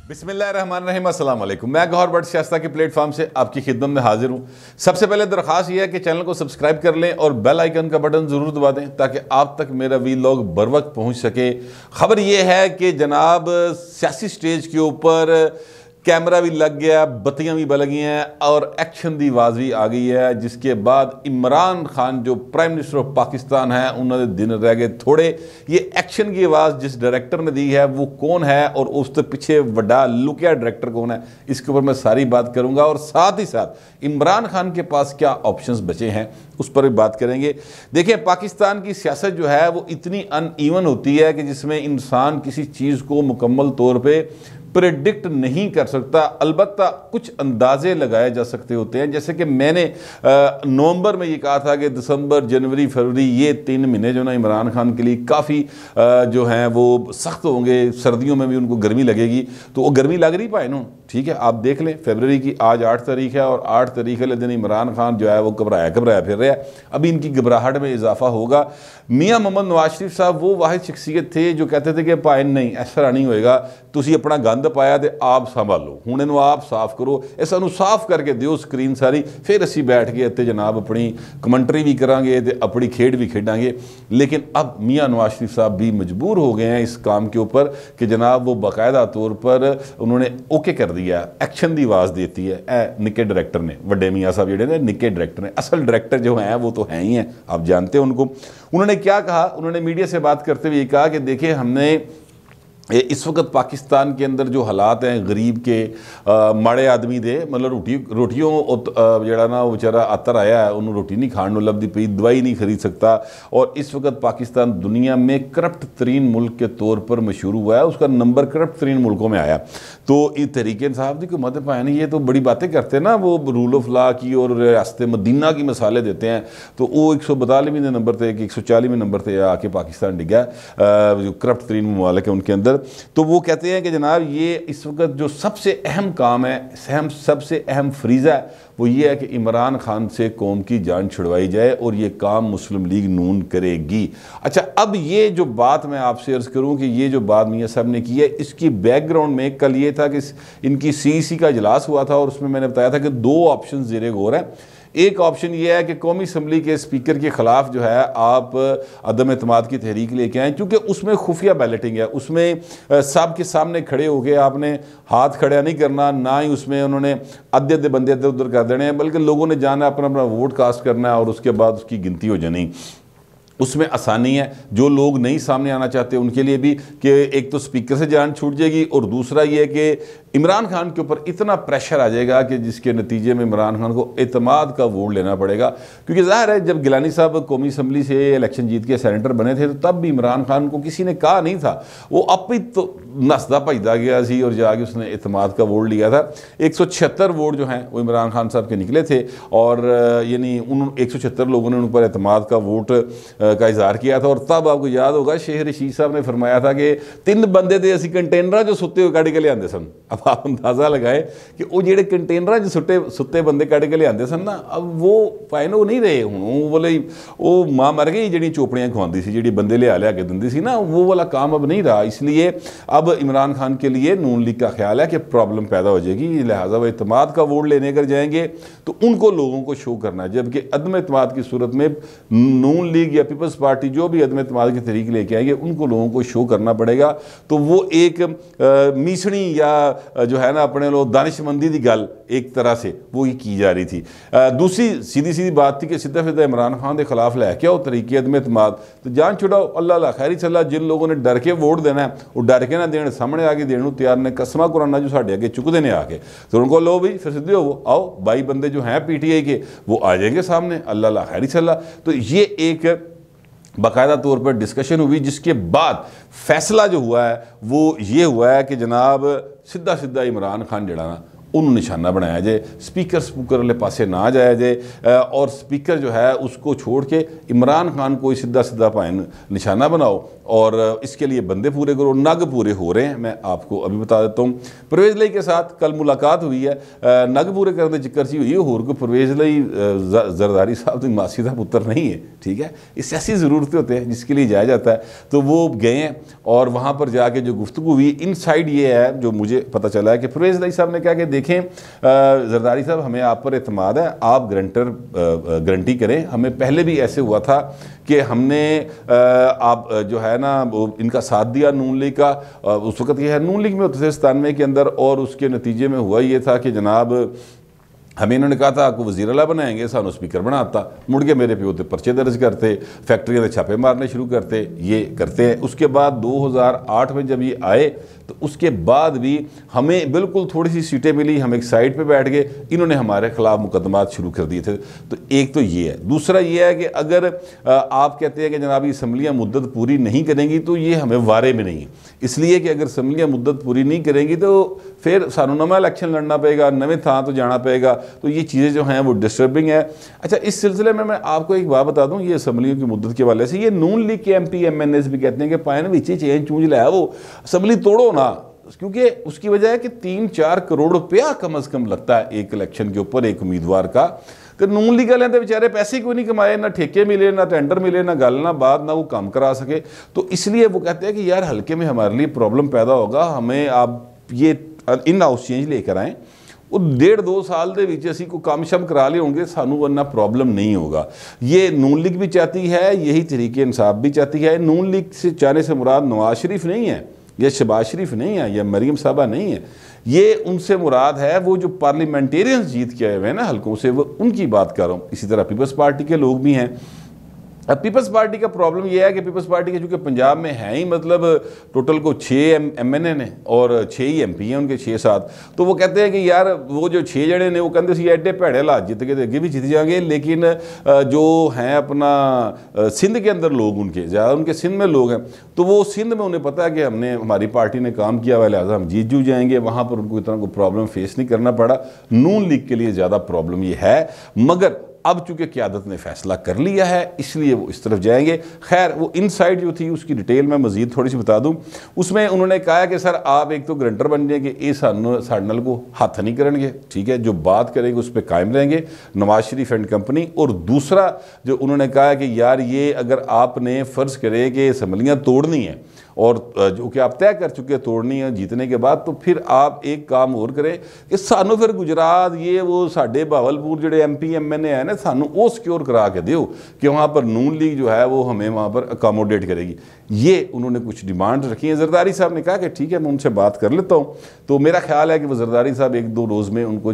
بسم اللہ الرحمن الرحیم، السلام علیکم۔ میں گوہر بٹ شائستہ کے پلیٹ فارم سے آپ کی خدمت میں حاضر ہوں۔ سب سے پہلے درخواست یہ ہے کہ چینل کو سبسکرائب کر لیں اور بیل آئیکن کا بٹن ضرور دبا دیں تاکہ آپ تک میرا ویلاگ بر وقت پہنچ سکے۔ خبر یہ ہے کہ جناب سیاسی سٹیج کے اوپر کیمرہ بھی لگ گیا، بتیاں بھی بل گئی ہیں اور ایکشن دی آواز بھی آ گئی ہے، جس کے بعد عمران خان جو پرائم منسٹر آف پاکستان ہیں انہوں نے دن رہ گئے تھوڑے۔ یہ ایکشن کی آواز جس ڈائریکٹر نے دی ہے وہ کون ہے اور اس کے پیچھے وڈا لکیا ڈائریکٹر کون ہے، اس کے اوپر میں ساری بات کروں گا، اور ساتھ ہی ساتھ عمران خان کے پاس کیا آپشنز بچے ہیں اس پر بھی بات کریں گے۔ دیکھیں، پاکستان کی سیاست جو ہے وہ اتنی ان ایون ہوتی ہے کہ جس میں انسان کسی چیز کو مکمل طور پہ پریڈکٹ نہیں کر سکتا، البتہ کچھ اندازے لگائے جا سکتے ہوتے ہیں۔ جیسے کہ میں نے نومبر میں یہ کہا تھا کہ دسمبر، جنوری، فروری، یہ 3 مہینے جو نا عمران خان کے لیے کافی جو ہیں وہ سخت ہوں گے، سردیوں میں بھی ان کو گرمی لگے گی، تو وہ گرمی لگ نہیں پائے نا، ٹھیک ہے۔ آپ دیکھ لیں فیبرری کی آج 8 تاریخ ہے اور 8 تاریخ والے دن عمران خان جو ہے وہ گھبرایا پھر رہا ہے، ابھی ان کی گھبراہٹ میں اضافہ ہوگا۔ میاں محمد نواز شریف صاحب وہ واحد شخصیت تھے جو کہتے تھے کہ پائن نہیں، اس طرح نہیں ہوئے گا، تسی اپنا گند پایا تے آپ سنبھالو، ہوں انہوں آپ صاف کرو، ایسا انہوں صاف کر کے دیو سکرین ساری، پھر اسی بیٹھ کے اتنے جناب اپنی کمنٹری بھی کریں گے تے اپنی کھیڈ بھی کھیڈیں گے۔ لیکن اب میاں نواز شریف صاحب بھی مجبور ہو گئے ہیں اس کام کے اوپر کہ جناب وہ باقاعدہ طور پر انہوں نے اوکے کر دیا، ایکشن دی آواز دیتی ہے اے نکے ڈائریکٹر نے، وڈے میاں صاحب جڑے نے نکے ڈائریکٹر نے، اصل ڈائریکٹر جو ہیں وہ تو ہیں ہی ہیں، آپ جانتے ہیں ان کو۔ انہوں نے کیا کہا، انہوں نے میڈیا سے بات کرتے ہوئے یہ کہا کہ دیکھیں ہم نے اس وقت پاکستان کے اندر جو حالات ہیں غریب کے، ماڑے آدمی دے مطلب روٹیوں جڑا نا وہ بیچارہ آتر آیا ہے، انہوں روٹی نہیں کھان لبدی پئی، دوائی نہیں خرید سکتا، اور اس وقت پاکستان دنیا میں کرپٹ ترین ملک کے طور پر مشہور ہوا ہے، اس کا نمبر کرپٹ ترین ملکوں میں آیا۔ تو یہ تحریک انصاف دی حکومت پائے یہ تو بڑی باتیں کرتے ہیں نا، وہ رول آف لا کی اور ریاست مدینہ کی مثالیں دیتے ہیں، تو وہ 142ویں نمبر تھے کہ 140ویں نمبر تھے آ کے پاکستان ڈگا جو کرپٹ ترین ممالک ہیں ان کے اندر۔ تو وہ کہتے ہیں کہ جناب یہ اس وقت جو سب سے اہم کام ہے، سب سے اہم فریضہ ہے، وہ یہ ہے کہ عمران خان سے قوم کی جان چھڑوائی جائے، اور یہ کام مسلم لیگ نون کرے گی۔ اچھا، اب یہ جو بات میں آپ سے عرض کروں کہ یہ جو بات میاں صاحب نے کی ہے، اس کی بیک گراؤنڈ میں کل یہ تھا کہ ان کی CEC کا اجلاس ہوا تھا، اور اس میں نے بتایا تھا کہ 2 آپشن زیر غور ہیں۔ ایک آپشن یہ ہے کہ قومی اسمبلی کے اسپیکر کے خلاف جو ہے آپ عدم اعتماد کی تحریک لے کے آئیں، کیونکہ اس میں خفیہ بیلٹنگ ہے، اس میں سب کے سامنے کھڑے ہو کے آپ نے ہاتھ کھڑا نہیں کرنا، نہ ہی اس میں انہوں نے آدھے بندے ادھر ادھر کر دینے ہیں، بلکہ لوگوں نے جانا اپنا ووٹ کاسٹ کرنا ہے اور اس کے بعد اس کی گنتی ہو جانی۔ اس میں آسانی ہے، جو لوگ نہیں سامنے آنا چاہتے ان کے لیے بھی کہ ایک تو سپیکر سے جان چھوٹ جائے گی، اور دوسرا یہ کہ عمران خان کے اوپر اتنا پریشر آ جائے گا کہ جس کے نتیجے میں عمران خان کو اعتماد کا ووٹ لینا پڑے گا۔ کیونکہ ظاہر ہے جب گیلانی صاحب قومی اسمبلی سے الیکشن جیت کے سینیٹر بنے تھے تو تب بھی عمران خان کو کسی نے کہا نہیں تھا، وہ اب ہی تو نسدہ بھجدا گیا سی اور جا کے اس نے اعتماد کا ووٹ لیا تھا۔ 176 ووٹ جو ہیں وہ عمران خان صاحب کے نکلے تھے، اور یعنی ان 176 لوگوں نے ان پر اعتماد کا ووٹ کا اظہار کیا تھا، اور تب آپ کو یاد ہوگا شیخ رشید صاحب نے فرمایا تھا کہ 3 بندے تھے اسی کنٹینر جو ستے ہوئے کٹ کے لے آتے سن۔ اب آپ اندازہ لگائے کہ وہ جڑے کنٹینر جو ستے بندے کٹ کے لے آتے سن نا، اب وہ پائے وہ نہیں رہے ہوں، وہ بولے وہ ماں مر گئی جڑی چوپڑیاں کھواندی سی، جڑی بندے لیا کے دندی سی نا، وہ والا کام اب نہیں رہا۔ اس لیے اب عمران خان کے لیے نون لیگ کا خیال ہے کہ پرابلم پیدا ہو جائے گی، لہٰذا وہ اعتماد کا ووٹ لینے کر جائیں گے تو ان کو لوگوں کو شو کرنا ہے، جبکہ عدم اعتماد کی صورت میں نون لیگ یا پیپلز پارٹی جو بھی عدم اعتماد کی تحریک لے کے آئیں گے ان کو لوگوں کو شو کرنا پڑے گا۔ تو وہ ایک میسنی یا جو ہے نا اپنے لوگ دانش مندی دی گل ایک طرح سے وہ یہ کی جا رہی تھی۔ دوسری سیدھی بات تھی کہ سیدھا عمران خان کے خلاف لے کے آؤ تحریک عدم اعتماد، تو جان چھڑاؤ، اللہ خیری چلا، جن لوگوں نے ڈر کے ووٹ دینا ہے وہ ڈر کے نہ دین، سامنے آ کے دین تیار نے، قسمہ قرآن جو ساڈے آگے چکتے ہیں آ کے، تو ان کو لو بھی پھر سیدھے ہو آؤ 22 بندے جو ہیں PTI کے وہ آ جائیں گے سامنے، اللہ خیری چلا۔ تو یہ ایک باقاعدہ طور پر ڈسکشن ہوئی، جس کے بعد فیصلہ جو ہوا ہے وہ یہ ہوا ہے کہ جناب سیدھا عمران خان جڑا نا انہوں نشانہ بنایا جائے, سپیکر والے پاسے نہ جایا جائے, اور سپیکر جو ہے اس کو چھوڑ کے عمران خان کو سیدھا پائن نشانہ بناؤ, اور اس کے لیے بندے پورے کرو. نگ پورے ہو رہے ہیں, میں آپ کو ابھی بتا دیتا ہوں. پرویز لائی کے ساتھ کل ملاقات ہوئی ہے, نگ پورے کرنے چکر سی ہوئی ہے. اور کو پرویز لائی زرداری صاحب تو ماسی کا پتر نہیں ہے, ٹھیک ہے, اس سیاسی ضرورتیں ہوتے ہیں جس کے لیے جایا جاتا ہے. تو وہ گئے ہیں اور وہاں پر جا کے جو گفتگو ہوئی ان سائڈ یہ ہے جو مجھے پتہ چلا ہے کہ پرویز لائی صاحب نے کہا کہ دیکھیں زرداری صاحب ہمیں آپ پر اعتماد ہے, آپ گارنٹی کریں. ہمیں پہلے بھی ایسے ہوا تھا کہ ہم نے آپ جو ہے نا ان کا ساتھ دیا نون لیگ کا, اس وقت یہ ہے نون لیگ میں ہوتے تھے 97 کے اندر, اور اس کے نتیجے میں ہوا یہ تھا کہ جناب ہمیں انہوں نے کہا تھا آپ کو وزیر اعلیٰ بنائیں گے, سانو سپیکر بناتا, مڑ کے میرے پیو تے پرچے درج کرتے, فیکٹریاں نے چھاپے مارنے شروع کرتے, یہ کرتے ہیں. اس کے بعد 2008 میں جب یہ آئے تو اس کے بعد بھی ہمیں بالکل تھوڑی سی سیٹیں ملی, ہم ایک سائڈ پہ بیٹھ گئے, انہوں نے ہمارے خلاف مقدمات شروع کر دیے تھے. تو ایک تو یہ ہے. دوسرا یہ ہے کہ اگر آپ کہتے ہیں کہ جناب یہ اسمبلیاں مدت پوری نہیں کریں گی تو یہ ہمیں وارے میں نہیں ہے, اس لیے کہ اگر اسمبلیاں مدت پوری نہیں کریں گی تو پھر سانو نواں الیکشن لڑنا پڑے گا, نویں تھان تو جانا پڑے گا. تو یہ چیزیں جو ہیں وہ ڈسٹربنگ ہے. اچھا, اس سلسلے میں آپ کو ایک بات بتا دوں, یہ اسمبلیوں کی مدت کے والے سے یہ نون لیگ کے M P M N As بھی کہتے ہیں کہ پائن وچی چینج چونج لایا, وہ اسمبلی توڑو نا, کیونکہ اس کی وجہ ہے کہ 3-4 کروڑ روپیہ کم از کم لگتا ہے ایک الیکشن کے اوپر ایک امیدوار کا. کہ نون لیگ والے تو بیچارے پیسے کوئی نہیں کمائے, نہ ٹھیکے ملے, نہ ٹینڈر ملے, نہ گل نہ بات, نہ وہ کام کرا سکے. تو اس لیے وہ کہتے ہیں کہ یار ہلکے میں ہمارے لیے پرابلم پیدا ہوگا, ہمیں آپ یہ ان ہاؤس چینج لے کر آئیں, وہ 1.5-2 سال دے وچ اسی کو کام شم کرا لے ہوں گے, سانو ورنہ پرابلم نہیں ہوگا. یہ نون لیگ بھی چاہتی ہے, یہی تحریک انصاف بھی چاہتی ہے. نون لیگ سے چاہنے سے مراد نواز شریف نہیں ہے, یا شہباز شریف نہیں ہے, یا مریم صاحبہ نہیں ہے, یہ ان سے مراد ہے وہ جو پارلیمنٹیرینز جیت کے آئے ہوئے ہیں نا حلقوں سے, وہ ان کی بات کر رہا ہوں. اسی طرح پیپلز پارٹی کے لوگ بھی ہیں. اب پیپلز پارٹی کا پرابلم یہ ہے کہ پیپلز پارٹی کے چونکہ پنجاب میں ہیں ہی مطلب ٹوٹل کو 6 ایم این اے نے اور 6 ہی ایم پی ہیں ان کے 6-7, تو وہ کہتے ہیں کہ یار وہ جو 6 جنے نے وہ کہتے ہیں ایڈے پیڑے لات جیت کے اگے بھی جیت جائیں گے, لیکن جو ہیں اپنا سندھ کے اندر لوگ ان کے زیادہ ان کے سندھ میں لوگ ہیں, تو وہ سندھ میں انہیں پتہ ہے کہ ہماری پارٹی نے کام کیا ہوا, لہٰذا ہم جیت جو جائیں گے. وہاں پر ان کو اتنا کوئی پرابلم فیس نہیں کرنا پڑا. نون لیگ کے لیے زیادہ پرابلم یہ ہے, مگر اب چونکہ قیادت نے فیصلہ کر لیا ہے اس لیے وہ اس طرف جائیں گے. خیر, وہ ان سائڈ جو تھی اس کی ڈیٹیل میں مزید تھوڑی سی بتا دوں. اس میں انہوں نے کہا کہ سر آپ ایک تو گرنٹر بن جائیں گے, یہ ساڑھے نال کو ہاتھ نہیں کریں گے, ٹھیک ہے, جو بات کریں گے اس پہ قائم رہیں گے, نواز شریف اینڈ کمپنی. اور دوسرا جو انہوں نے کہا کہ یار یہ اگر آپ نے فرض کرے کہ اسمبلیاں توڑنی ہیں, اور جو کہ آپ طے کر چکے توڑنی ہے جیتنے کے بعد, تو پھر آپ ایک کام اور کریں کہ سانو پھر گجرات یہ وہ ساڈے بہاولپور جڑے ایم پی ایم این اے ہیں نا, سانو وہ سیکیور کرا کے دیو کہ وہاں پر نون لیگ جو ہے وہ ہمیں وہاں پر اکاموڈیٹ کرے گی. یہ انہوں نے کچھ ڈیمانڈ رکھی ہیں. زرداری صاحب نے کہا کہ ٹھیک ہے میں ان سے بات کر لیتا ہوں. تو میرا خیال ہے کہ وہ زرداری صاحب 1-2 روز میں ان کو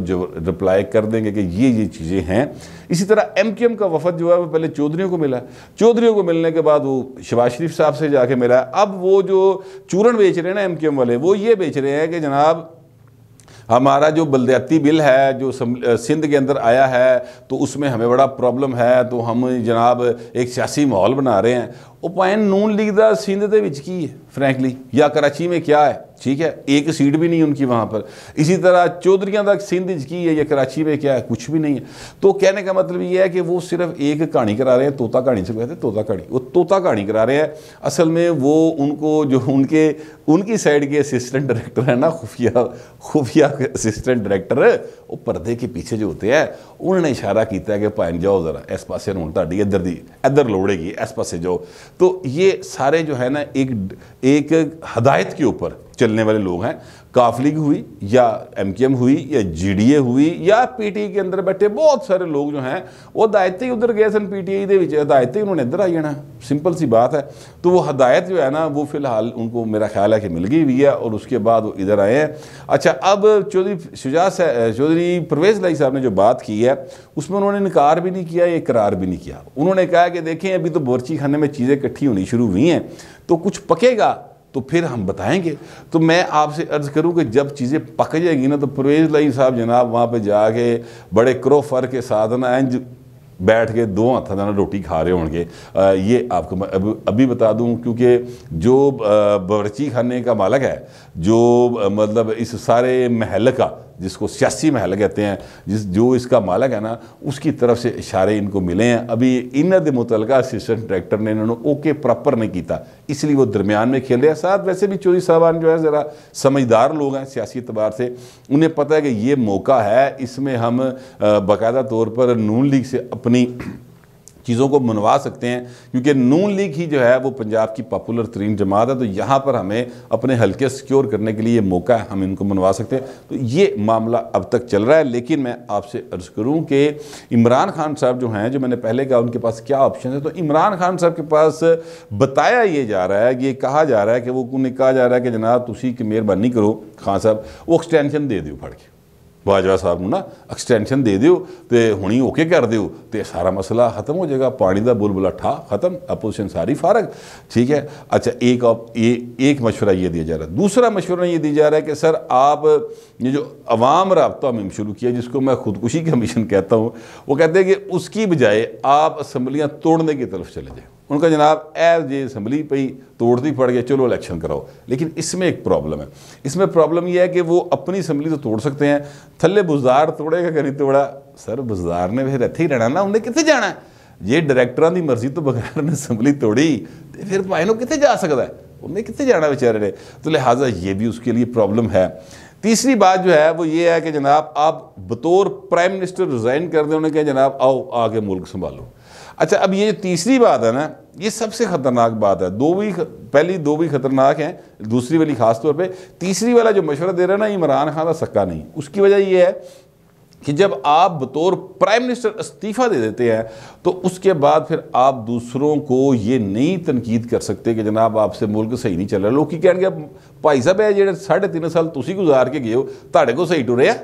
رپلائی کر دیں گے کہ یہ چیزیں ہیں. اسی طرح ایم کیو ایم کا وفد جو ہے وہ پہلے چودھریوں کو ملا, چودھریوں کو ملنے کے بعد وہ شہباز شریف صاحب سے جا کے ملا. اب وہ جو چورن بیچ رہے ہیں نا ایم کیو ایم والے, وہ یہ بیچ رہے ہیں کہ جناب ہمارا جو بلدیاتی بل ہے جو سندھ کے اندر آیا ہے تو اس میں ہمیں بڑا پرابلم ہے, تو ہم جناب ایک سیاسی ماحول بنا رہے ہیں. وہ پوائنٹ نون لیگ دا سندھ دے وچ کی ہے فرینکلی, یا کراچی میں کیا ہے, ٹھیک ہے, ایک سیٹ بھی نہیں ان کی وہاں پر. اسی طرح چودھریاں دا سندھ کی ہے, یا کراچی میں کیا ہے, کچھ بھی نہیں ہے. تو کہنے کا مطلب یہ ہے کہ وہ صرف ایک کہانی کرا رہے ہیں, طوطا کہانی سے کہتے ہیں طوطا کہانی, وہ طوطا کہانی کرا رہے ہیں. اصل میں وہ ان کو جو ان کی سائڈ کے اسسٹنٹ ڈائریکٹر ہیں نا, خفیہ اسسٹنٹ ڈائریکٹر, وہ پردے کے پیچھے جو ہوتے ہیں, انہوں نے اشارہ کیتا ہے کہ پائن جاؤ ذرا اس پاسے ہوں تاری ادھر لوڑے گی, اس پاسے جاؤ. تو یہ سارے جو ہے نا ایک ہدایت کے اوپر چلنے والے لوگ ہیں. کاف لیگ ہوئی, یا ایم کیو ایم ہوئی, یا جی ڈی اے ہوئی, یا پی ٹی کے اندر بیٹھے بہت سارے لوگ جو ہیں وہ ہدایت ہی ادھر گئے سن, پی ٹی آئی دے وچ ہدایت ہی انہوں نے ادھر آ جانا, سمپل سی بات ہے. تو وہ ہدایت جو ہے نا وہ فی الحال ان کو میرا خیال ہے کہ مل گئی ہوئی ہے, اور اس کے بعد وہ ادھر آئے ہیں. اچھا, اب چودھری پرویز لائی صاحب نے جو بات کی ہے اس میں انہوں نے انکار بھی نہیں کیا, اقرار بھی نہیں کیا. انہوں نے کہا کہ دیکھیں ابھی تو بورچی خانے میں چیزیں اکٹھی ہونی شروع ہوئی ہیں, تو کچھ پکے گا تو پھر ہم بتائیں گے. تو میں آپ سے عرض کروں کہ جب چیزیں پک جائیں گی نا, تو پرویز لائی صاحب جناب وہاں پہ جا کے بڑے کرو فر کے ساتھ نا انج بیٹھ کے 2 ہاتھوں سے روٹی کھا رہے ہوں گے. یہ آپ کو میں ابھی بتا دوں, کیونکہ جو باورچی خانے کا مالک ہے, جو مطلب اس سارے محل کا جس کو سیاسی محل کہتے ہیں، جو اس کا مالک ہے نا، اس کی طرف سے اشارے ان کو ملے ہیں۔ ابھی انہاں دے متعلقہ اسسٹنٹ ڈائریکٹر نے انہوں نے اوکے پراپر نہیں کیتا، اس لیے وہ درمیان میں کھیل رہے ہیں۔ ساتھ ویسے بھی چودھری صاحبان جو ہے ذرا سمجھدار لوگ ہیں سیاسی اعتبار سے، انہیں پتہ ہے کہ یہ موقع ہے، اس میں ہم باقاعدہ طور پر نون لیگ سے اپنی چیزوں کو منوا سکتے ہیں، کیونکہ نون لیگ ہی جو ہے وہ پنجاب کی پاپولر ترین جماعت ہے، تو یہاں پر ہمیں اپنے حلقے سیکیور کرنے کے لیے یہ موقع ہے، ہم ان کو منوا سکتے ہیں۔ تو یہ معاملہ اب تک چل رہا ہے، لیکن میں آپ سے عرض کروں کہ عمران خان صاحب جو ہیں، جو میں نے پہلے کہا ان کے پاس کیا آپشن ہے، تو عمران خان صاحب کے پاس بتایا یہ جا رہا ہے، یہ کہا جا رہا ہے کہ وہ انہیں کہا جا رہا ہے کہ جناب تسی کی مہربانی کرو خان صاحب، وہ ایکسٹینشن دے دیو پڑھ کے باجوہ صاحب نو نا، ایکسٹینشن دے دیو تے ہونی اوکے کر دیو تے سارا مسئلہ ختم ہو جائے گا، پانی دا بلبلا ٹھا ختم، اپوزیشن ساری فارغ، ٹھیک ہے۔ اچھا ایک مشورہ یہ دیا جا رہا ہے۔ دوسرا مشورہ یہ دیا جا رہا ہے کہ سر آپ یہ جو عوام رابطہ میں شروع کیا، جس کو میں خودکشی کمیشن کہتا ہوں، وہ کہتے ہیں کہ اس کی بجائے آپ اسمبلیاں توڑنے کی طرف چلے جائیں۔ ان کا جناب جی اسمبلی پہ ہی توڑتی پڑ گئے، چلو الیکشن کراؤ۔ لیکن اس میں ایک پرابلم ہے، اس میں پرابلم یہ ہے کہ وہ اپنی اسمبلی تو توڑ سکتے ہیں، تھلے بزدار توڑے گا کہ نہیں توڑا، سر بزدار نے پھر اتھے ہی رہنا نا، انہیں کتنے جانا ہے؟ یہ ڈائریکٹران دی مرضی تو بغیر نے اسمبلی توڑی تو پھر پائنوں کتنے جا سکتا ہے، انہیں کتنے جانا بیچارے نے، تو لہٰذا یہ بھی اس کے لیے پرابلم ہے۔ تیسری بات جو ہے وہ یہ ہے کہ جناب آپ بطور پرائم منسٹر ریزائن کر دیں، انہیں کہیں جناب آؤ آگے ملک سنبھالو۔ اچھا اب یہ جو تیسری بات ہے نا، یہ سب سے خطرناک بات ہے، پہلی دو بھی خطرناک ہیں، دوسری والی خاص طور پہ، تیسری والا جو مشورہ دے رہا ہے نا عمران خان کا سکا نہیں۔ اس کی وجہ یہ ہے کہ جب آپ بطور پرائم منسٹر استعفیٰ دے دیتے ہیں تو اس کے بعد پھر آپ دوسروں کو یہ نہیں تنقید کر سکتے کہ جناب آپ سے ملک صحیح نہیں چل رہا۔ لوگ کی کہیں گے بھائی صاحب ہے جڑے 3.5 سال تسی گزار کے گئے ہو، تاڑے کو صحیح ٹرے ہے،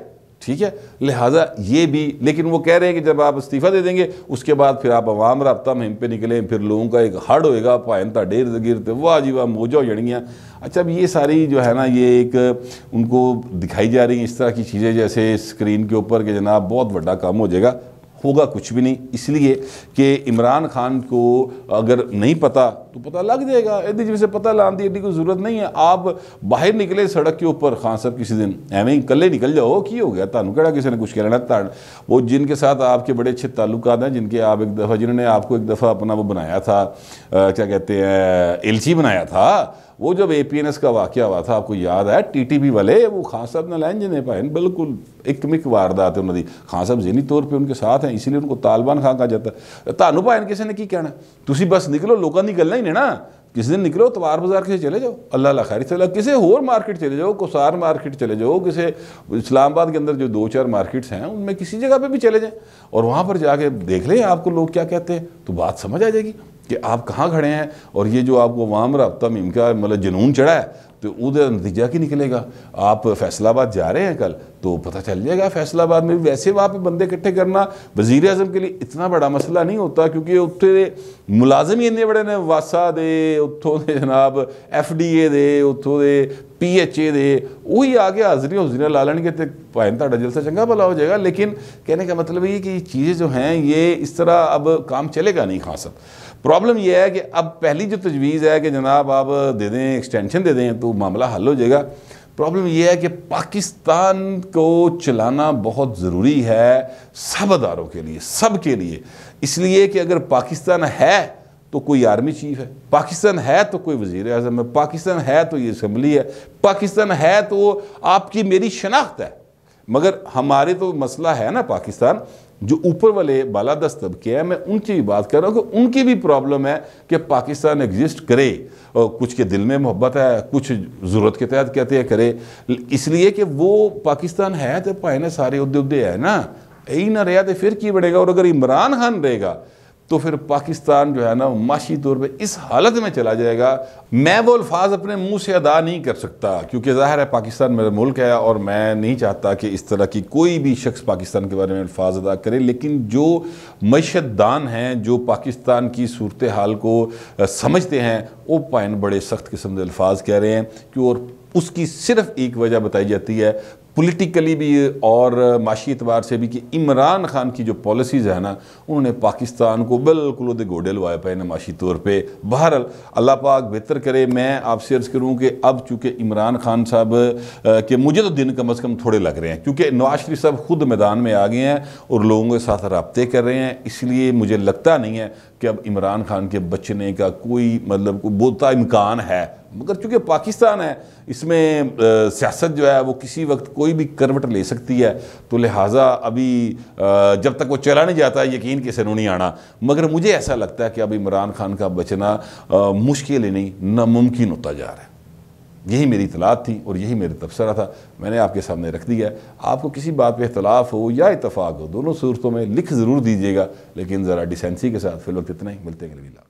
ٹھیک ہے۔ لہٰذا یہ بھی، لیکن وہ کہہ رہے ہیں کہ جب آپ استعفیٰ دے دیں گے اس کے بعد پھر آپ عوام رابطہ مہم پہ نکلیں، پھر لوگوں کا ایک ہڑ ہوئے گا، پائنتا ڈیر گرتے واہ جی واہ موجہ ہو جڑیاں۔ اچھا اب یہ ساری جو ہے نا یہ ایک ان کو دکھائی جا رہی ہیں اس طرح کی چیزیں جیسے اسکرین کے اوپر کہ جناب بہت بڑا کام ہو جائے گا، ہوگا کچھ بھی نہیں، اس لیے کہ عمران خان کو اگر نہیں پتا تو پتہ لگ جائے گا، ایڈی جی سے پتہ لان دی ایڈی کوئی ضرورت نہیں ہے۔ آپ باہر نکلے سڑک کے اوپر خان صاحب کسی دن ایویں ہی کلے نکل جاؤ، کی ہو گیا تانوں کیڑا کسی نے کچھ کہنا ہے؟ وہ جن کے ساتھ آپ کے بڑے اچھے تعلقات ہیں، جن کے آپ ایک دفعہ جنہوں نے آپ کو ایک دفعہ اپنا وہ بنایا تھا، کیا کہتے ہیں ایلچی بنایا تھا، وہ جب اے پی این ایس کا واقعہ ہوا تھا آپ کو یاد ہے، ٹی ٹی پی والے وہ خان صاحب نہ لائن جنے پائیں، بالکل اکمک واردات ہے انہوں دی، خان صاحب ذہنی طور پہ ان کے ساتھ ہیں، اسی لیے ان کو طالبان خان کہا جاتا ہے۔ تانوں پائیں کسی نے کی کہنا ہے، تسی بس نکلو، لوگاں دی گلاں ہی نے نا، کسی دن نکلو توار بازار کسی چلے جاؤ، اللہ خیر چلا، کسی اور مارکیٹ چلے جاؤ، کوسار مارکیٹ چلے جاؤ، کسی اسلام آباد کے اندر جو 2-4 مارکیٹس ہیں ان میں کسی جگہ پہ بھی چلے جائیں اور وہاں پر جا کے دیکھ لیں آپ کو لوگ کیا کہتے ہیں، تو بات سمجھ آ جائے گی کہ آپ کہاں کھڑے ہیں۔ اور یہ جو آپ کو عوام رابطہ مہم کا مطلب جنون چڑھا ہے تو وہ نتیجہ کی نکلے گا۔ آپ فیصل آباد جا رہے ہیں کل تو پتہ چل جائے گا، فیصل آباد میں بھی ویسے وہاں پہ بندے اکٹھے کرنا وزیر اعظم کے لیے اتنا بڑا مسئلہ نہیں ہوتا، کیونکہ اتنے ملازم ہی اتنے بڑے نے، واسا دے اتوں دے جناب ایف ڈی اے دے اتوں دے پی ایچ اے دے، وہی آگے حاضریاں لا لین گے تو پائن تھا جلسہ چنگا بھلا ہو جائے گا۔ لیکن کہنے کا مطلب یہ کہ یہ چیزیں جو ہیں یہ اس طرح اب کام چلے گا نہیں خان صاحب۔ پرابلم یہ ہے کہ اب پہلی جو تجویز ہے کہ جناب آپ دے دیں ایکسٹینشن دے دیں تو معاملہ حل ہو جائے گا۔ پرابلم یہ ہے کہ پاکستان کو چلانا بہت ضروری ہے سب اداروں کے لیے، سب کے لیے، اس لیے کہ اگر پاکستان ہے تو کوئی آرمی چیف ہے، پاکستان ہے تو کوئی وزیر اعظم ہے، پاکستان ہے تو یہ اسمبلی ہے، پاکستان ہے تو آپ کی میری شناخت ہے۔ مگر ہمارے تو مسئلہ ہے نا پاکستان، جو اوپر والے بالادست طبقے ہیں، میں ان کی بھی بات کر رہا ہوں کہ ان کی بھی پرابلم ہے کہ پاکستان ایگزسٹ کرے، کچھ کے دل میں محبت ہے، کچھ ضرورت کے تحت کہتے ہیں کرے، اس لیے کہ وہ پاکستان ہے تو پائنے سارے عہدے ہے نا، یہی نہ رہا تو پھر کی بڑھے گا۔ اور اگر عمران خان رہے گا تو پھر پاکستان جو ہے نا معاشی طور پہ اس حالت میں چلا جائے گا۔ میں وہ الفاظ اپنے منہ سے ادا نہیں کر سکتا کیونکہ ظاہر ہے پاکستان میرا ملک ہے اور میں نہیں چاہتا کہ اس طرح کی کوئی بھی شخص پاکستان کے بارے میں الفاظ ادا کرے، لیکن جو معیشت دان ہیں، جو پاکستان کی صورتحال کو سمجھتے ہیں، وہ پائن بڑے سخت قسم کے الفاظ کہہ رہے ہیں کہ اور اس کی صرف ایک وجہ بتائی جاتی ہے، پولیٹیکلی بھی اور معاشی اعتبار سے بھی کہ عمران خان کی جو پالیسیز ہے نا انہوں نے پاکستان کو بالکل وہ گوڈے لوائے پائے نا معاشی طور پہ. بہرحال اللہ پاک بہتر کرے. میں آپ سے عرض کروں کہ اب چونکہ عمران خان صاحب کہ مجھے تو دن کم از کم تھوڑے لگ رہے ہیں کیونکہ نواز شریف صاحب خود میدان میں آ گئے ہیں اور لوگوں کے ساتھ رابطے کر رہے ہیں, اس لیے مجھے لگتا نہیں ہے کہ اب عمران خان کے بچنے کا کوئی مطلب بہت امکان ہے. مگر چونکہ پاکستان ہے اس میں سیاست جو ہے وہ کسی وقت کوئی بھی کروٹ لے سکتی ہے, تو لہٰذا ابھی جب تک وہ چلا نہیں جاتا یقین کے سنوں نہیں آنا. مگر مجھے ایسا لگتا ہے کہ اب عمران خان کا بچنا مشکل ہی نہیں ناممکن ہوتا جا رہا ہے. یہی میری اطلاعات تھی اور یہی میرا تبصرہ تھا, میں نے آپ کے سامنے رکھ دیا ہے. آپ کو کسی بات پہ اختلاف ہو یا اتفاق ہو دونوں صورتوں میں لکھ ضرور دیجیے گا, لیکن ذرا ڈیسینسی کے ساتھ. فی الوقت اتنا ہی, ملتے ہیں اگلی بار.